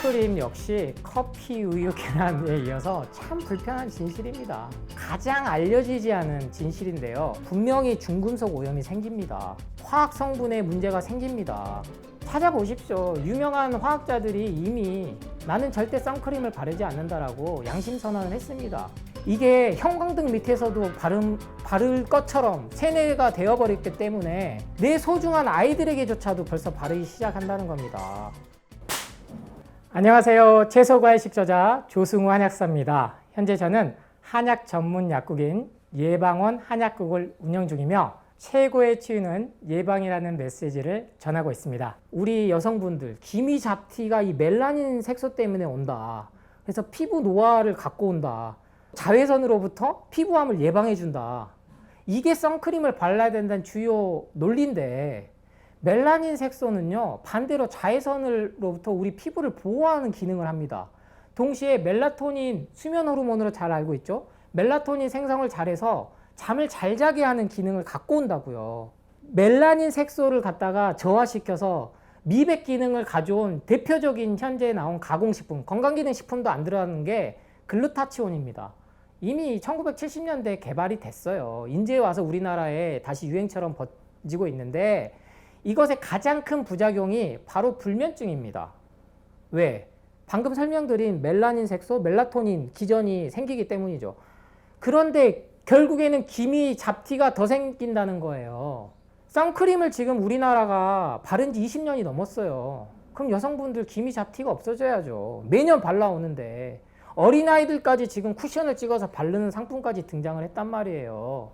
선크림 역시 커피, 우유, 계란에 이어서 참 불편한 진실입니다. 가장 알려지지 않은 진실인데요. 분명히 중금속 오염이 생깁니다. 화학 성분에 문제가 생깁니다. 찾아보십시오. 유명한 화학자들이 이미 나는 절대 선크림을 바르지 않는다라고 양심 선언을 했습니다. 이게 형광등 밑에서도 바를 것처럼 세뇌가 되어버렸기 때문에 내 소중한 아이들에게조차도 벌써 바르기 시작한다는 겁니다. 안녕하세요. 채소과의 식저자 조승우 한약사입니다. 현재 저는 한약 전문 약국인 예방원 한약국을 운영 중이며 최고의 치유는 예방이라는 메시지를 전하고 있습니다. 우리 여성분들 기미 잡티가 이 멜라닌 색소 때문에 온다. 그래서 피부 노화를 갖고 온다. 자외선으로부터 피부암을 예방해 준다. 이게 선크림을 발라야 된다는 주요 논리인데 멜라닌 색소는요 반대로 자외선으로부터 우리 피부를 보호하는 기능을 합니다. 동시에 멜라토닌 수면 호르몬으로 잘 알고 있죠. 멜라토닌 생성을 잘해서 잠을 잘 자게 하는 기능을 갖고 온다고요. 멜라닌 색소를 갖다가 저하시켜서 미백 기능을 가져온 대표적인 현재 나온 가공식품, 건강기능식품도 안 들어가는 게 글루타치온입니다. 이미 1970년대에 개발이 됐어요. 인제 와서 우리나라에 다시 유행처럼 번지고 있는데 이것의 가장 큰 부작용이 바로 불면증입니다. 왜? 방금 설명드린 멜라닌 색소, 멜라토닌 기전이 생기기 때문이죠. 그런데 결국에는 기미 잡티가 더 생긴다는 거예요. 선크림을 지금 우리나라가 바른 지 20년이 넘었어요. 그럼 여성분들 기미 잡티가 없어져야죠. 매년 발라오는데 어린아이들까지 지금 쿠션을 찍어서 바르는 상품까지 등장을 했단 말이에요.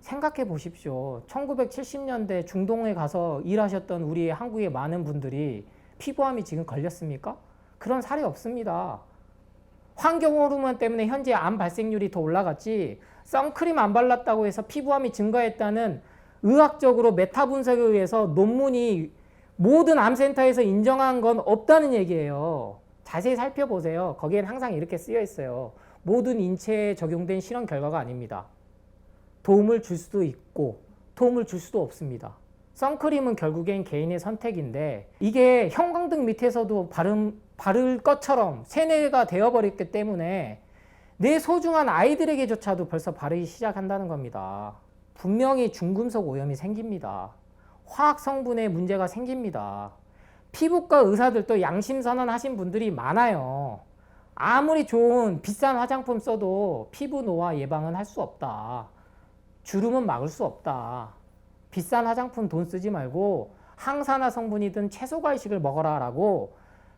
생각해 보십시오. 1970년대 중동에 가서 일하셨던 우리 한국의 많은 분들이 피부암이 지금 걸렸습니까? 그런 사례 없습니다. 환경 호르몬 때문에 현재 암 발생률이 더 올라갔지 선크림 안 발랐다고 해서 피부암이 증가했다는 의학적으로 메타 분석에 의해서 논문이 모든 암센터에서 인정한 건 없다는 얘기예요. 자세히 살펴보세요. 거기엔 항상 이렇게 쓰여 있어요. 모든 인체에 적용된 실험 결과가 아닙니다. 도움을 줄 수도 있고 도움을 줄 수도 없습니다. 선크림은 결국엔 개인의 선택인데 이게 형광등 밑에서도 바를 것처럼 세뇌가 되어버렸기 때문에 내 소중한 아이들에게조차도 벌써 바르기 시작한다는 겁니다. 분명히 중금속 오염이 생깁니다. 화학 성분에 문제가 생깁니다. 피부과 의사들도 양심 선언하신 분들이 많아요. 아무리 좋은 비싼 화장품 써도 피부 노화 예방은 할 수 없다. 주름은 막을 수 없다. 비싼 화장품 돈 쓰지 말고 항산화 성분이든 채소과일식을 먹어라 라고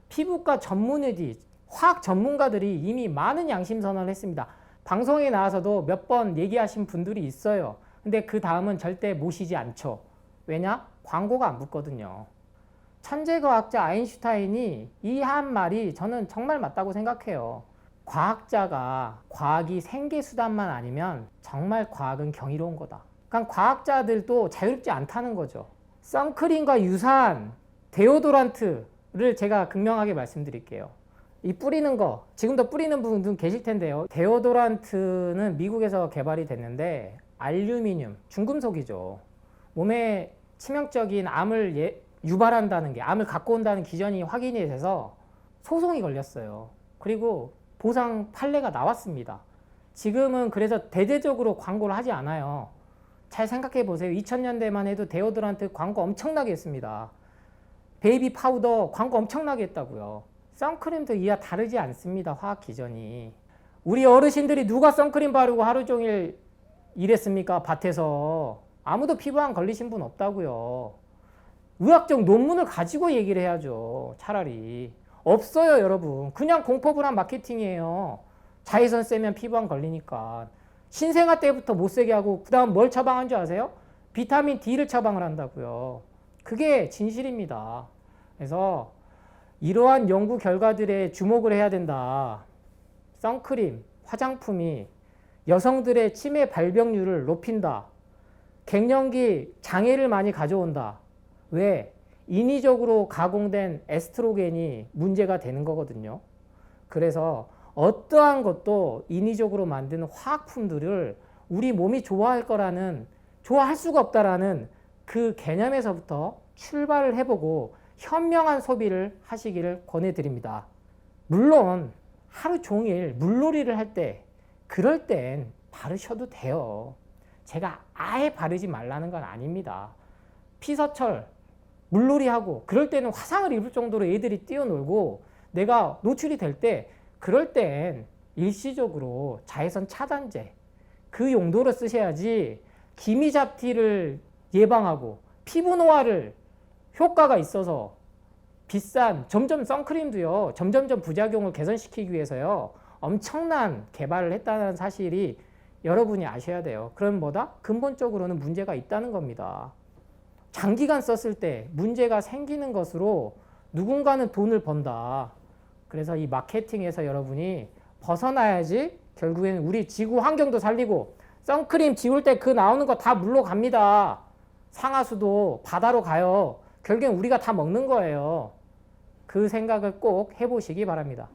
피부과 전문의들, 화학 전문가들이 이미 많은 양심 선언을 했습니다. 방송에 나와서도 몇 번 얘기하신 분들이 있어요. 근데 그 다음은 절대 모시지 않죠. 왜냐? 광고가 안 붙거든요. 천재과학자 아인슈타인이 이 한 말이 저는 정말 맞다고 생각해요. 과학자가 과학이 생계수단만 아니면 정말 과학은 경이로운 거다. 그러니까 과학자들도 자유롭지 않다는 거죠. 선크림과 유사한 데오도란트를 제가 극명하게 말씀드릴게요. 이 뿌리는 거, 지금도 뿌리는 분들 계실 텐데요. 데오도란트는 미국에서 개발이 됐는데 알루미늄, 중금속이죠. 몸에 치명적인 암을 유발한다는 게, 암을 갖고 온다는 기전이 확인이 돼서 소송이 걸렸어요. 그리고 보상 판례가 나왔습니다. 지금은 그래서 대대적으로 광고를 하지 않아요. 잘 생각해 보세요. 2000년대만 해도 데오드란트 광고 엄청나게 했습니다. 베이비 파우더 광고 엄청나게 했다고요. 선크림도 이와 다르지 않습니다. 화학 기전이. 우리 어르신들이 누가 선크림 바르고 하루 종일 일했습니까? 밭에서. 아무도 피부암 걸리신 분 없다고요. 의학적 논문을 가지고 얘기를 해야죠. 차라리. 없어요, 여러분. 그냥 공포불안 마케팅이에요. 자외선 쐬면 피부암 걸리니까. 신생아 때부터 못 세게 하고 그 다음 뭘 처방한 줄 아세요? 비타민 D를 처방을 한다고요. 그게 진실입니다. 그래서 이러한 연구 결과들에 주목을 해야 된다. 선크림, 화장품이 여성들의 치매 발병률을 높인다. 갱년기 장애를 많이 가져온다. 왜? 인위적으로 가공된 에스트로겐이 문제가 되는 거거든요. 그래서 어떠한 것도 인위적으로 만든 화학품들을 우리 몸이 좋아할 수가 없다라는 그 개념에서부터 출발을 해보고 현명한 소비를 하시기를 권해드립니다. 물론 하루 종일 물놀이를 할 때 그럴 땐 바르셔도 돼요. 제가 아예 바르지 말라는 건 아닙니다. 피서철 물놀이하고 그럴 때는 화상을 입을 정도로 애들이 뛰어놀고 내가 노출이 될 때 그럴 땐 일시적으로 자외선 차단제 그 용도로 쓰셔야지 기미잡티를 예방하고 피부 노화를 효과가 있어서 비싼 점점 선크림도요 점점점 부작용을 개선시키기 위해서요 엄청난 개발을 했다는 사실이 여러분이 아셔야 돼요. 그럼 뭐다? 근본적으로는 문제가 있다는 겁니다. 장기간 썼을 때 문제가 생기는 것으로 누군가는 돈을 번다. 그래서 이 마케팅에서 여러분이 벗어나야지 결국에는 우리 지구 환경도 살리고 선크림 지울 때 그 나오는 거 다 물로 갑니다. 상하수도 바다로 가요. 결국엔 우리가 다 먹는 거예요. 그 생각을 꼭 해보시기 바랍니다.